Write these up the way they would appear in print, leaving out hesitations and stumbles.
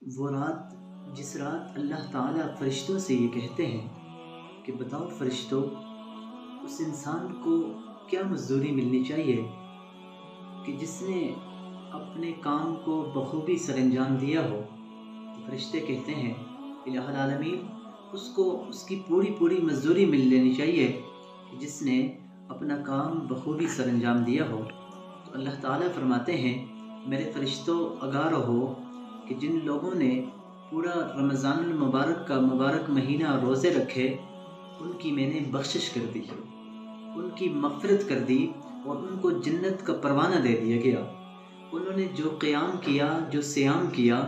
وہ رات جس رات اللہ تعالیٰ فرشتوں سے یہ کہتے ہیں کہ بتاؤ فرشتوں، اس انسان کو کیا مزدوری ملنی چاہیے کہ جس نے اپنے کام کو بخوبی سر انجام دیا ہو۔ تو فرشتے کہتے ہیں الہ العالمین، اس کو اس کی پوری مزدوری مل لینی چاہیے کہ جس نے اپنا کام بخوبی سر انجام دیا ہو۔ تو اللہ تعالیٰ فرماتے ہیں میرے فرشتوں آگاہ رہو کہ جن لوگوں نے پورا رمضان المبارک کا مبارک مہینہ روزے رکھے، ان کی میں نے بخشش کر دی، ان کی مغفرت کر دی اور ان کو جنت کا پروانہ دے دیا گیا۔ انہوں نے جو قیام کیا، جو صیام کیا،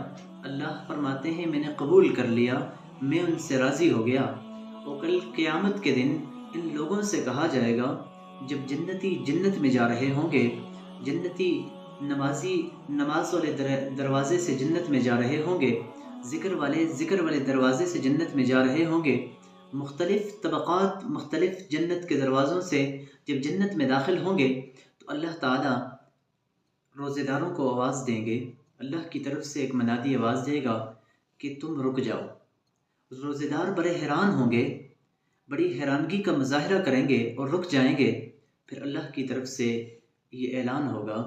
اللہ فرماتے ہیں میں نے قبول کر لیا، میں ان سے راضی ہو گیا۔ اور کل قیامت کے دن ان لوگوں سے کہا جائے گا، جب جنتی جنت میں جا رہے ہوں گے، جنتی نمازی نماز والے دروازے سے جنت میں جا رہے ہوں گے، ذکر والے دروازے سے جنت میں جا رہے ہوں گے، مختلف طبقات مختلف جنت کے دروازوں سے جب جنت میں داخل ہوں گے، تو اللہ تعالیٰ روزے داروں کو آواز دیں گے، اللہ کی طرف سے ایک منادی آواز دے گا کہ تم رک جاؤ۔ روزے دار بڑے حیران ہوں گے، بڑی حیرانگی کا مظاہرہ کریں گے اور رک جائیں گے۔ پھر اللہ کی طرف سے یہ اعلان ہوگا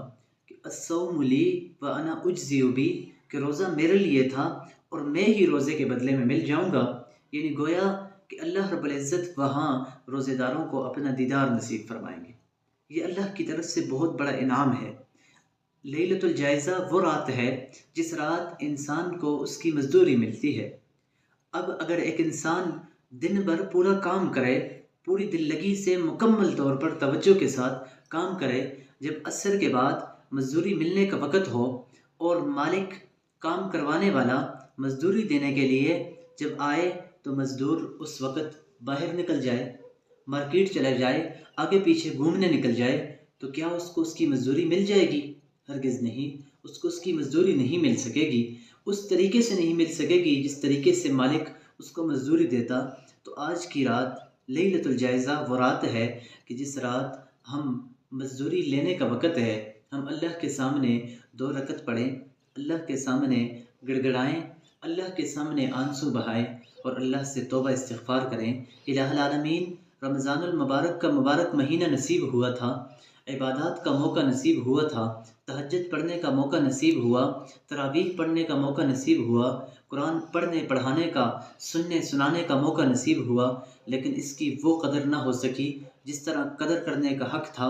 کہ الصوم لی وانا اجزی بہ، کہ روزہ میرے لیے تھا اور میں ہی روزے کے بدلے میں مل جاؤں گا۔ یعنی گویا کہ اللہ رب العزت وہاں روزے داروں کو اپنا دیدار نصیب فرمائیں گے۔ یہ اللہ کی طرف سے بہت بڑا انعام ہے۔ لیلۃ الجائزہ وہ رات ہے جس رات انسان کو اس کی مزدوری ملتی ہے۔ اب اگر ایک انسان دن بھر پورا کام کرے، پوری دل لگی سے مکمل طور پر توجہ کے ساتھ کام کرے، جب عصر کے بعد مزدوری ملنے کا وقت ہو اور مالک کام کروانے والا مزدوری دینے کے لیے جب آئے، تو مزدور اس وقت باہر نکل جائے، مارکیٹ چلا جائے، آگے پیچھے گھومنے نکل جائے، تو کیا اس کو اس کی مزدوری مل جائے گی؟ ہرگز نہیں، اس کو اس کی مزدوری نہیں مل سکے گی، اس طریقے سے نہیں مل سکے گی جس طریقے سے مالک اس کو مزدوری دیتا۔ تو آج کی رات لیلۃ الجائزہ وہ رات ہے کہ جس رات ہم مزدوری لینے کا وقت ہے، ہم اللہ کے سامنے 2 رکعت پڑھیں، اللہ کے سامنے گڑگڑائیں، اللہ کے سامنے آنسو بہائیں اور اللہ سے توبہ استغفار کریں۔ الہ العالمین، رمضان المبارک کا مبارک مہینہ نصیب ہوا تھا، عبادات کا موقع نصیب ہوا تھا، تہجد پڑھنے کا موقع نصیب ہوا، تراویح پڑھنے کا موقع نصیب ہوا، قرآن پڑھنے پڑھانے کا سننے سنانے کا موقع نصیب ہوا، لیکن اس کی وہ قدر نہ ہو سکی جس طرح قدر کرنے کا حق تھا،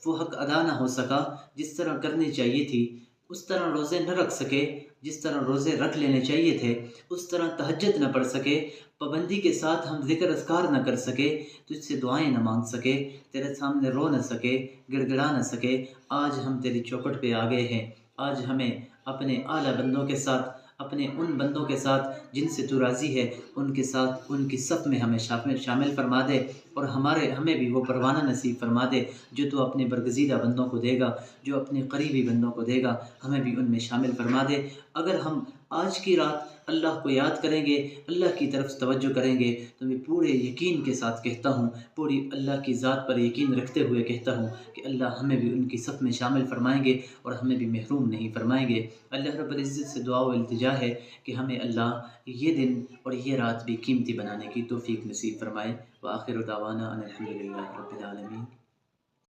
وہ حق ادا نہ ہو سکا جس طرح کرنی چاہیے تھی، اس طرح روزے نہ رکھ سکے جس طرح روزے رکھ لینے چاہیے تھے، اس طرح تہجد نہ پڑھ سکے، پابندی کے ساتھ ہم ذکر اذکار نہ کر سکے، تجھ سے دعائیں نہ مانگ سکے، تیرے سامنے رو نہ سکے، گڑگڑا نہ سکے۔ آج ہم تیری چوکھٹ پہ آ گئے ہیں، آج ہمیں اپنے اعلیٰ بندوں کے ساتھ، اپنے ان بندوں کے ساتھ جن سے تو راضی ہے، ان کے ساتھ ان کی صف میں ہمیں شامل فرما دے اور ہمیں بھی وہ پروانہ نصیب فرما دے جو تو اپنے برگزیدہ بندوں کو دے گا، جو اپنے قریبی بندوں کو دے گا، ہمیں بھی ان میں شامل فرما دے۔ اگر ہم آج کی رات اللہ کو یاد کریں گے، اللہ کی طرف توجہ کریں گے، تو میں پورے یقین کے ساتھ کہتا ہوں، پوری اللہ کی ذات پر یقین رکھتے ہوئے کہتا ہوں کہ اللہ ہمیں بھی ان کی صف میں شامل فرمائیں گے اور ہمیں بھی محروم نہیں فرمائیں گے۔ اللہ رب العزت سے دعا و التجا ہے کہ ہمیں اللہ یہ دن اور یہ رات بھی قیمتی بنانے کی توفیق نصیب فرمائے۔ وآخر دعوانا ان الحمد للہ رب العالمین۔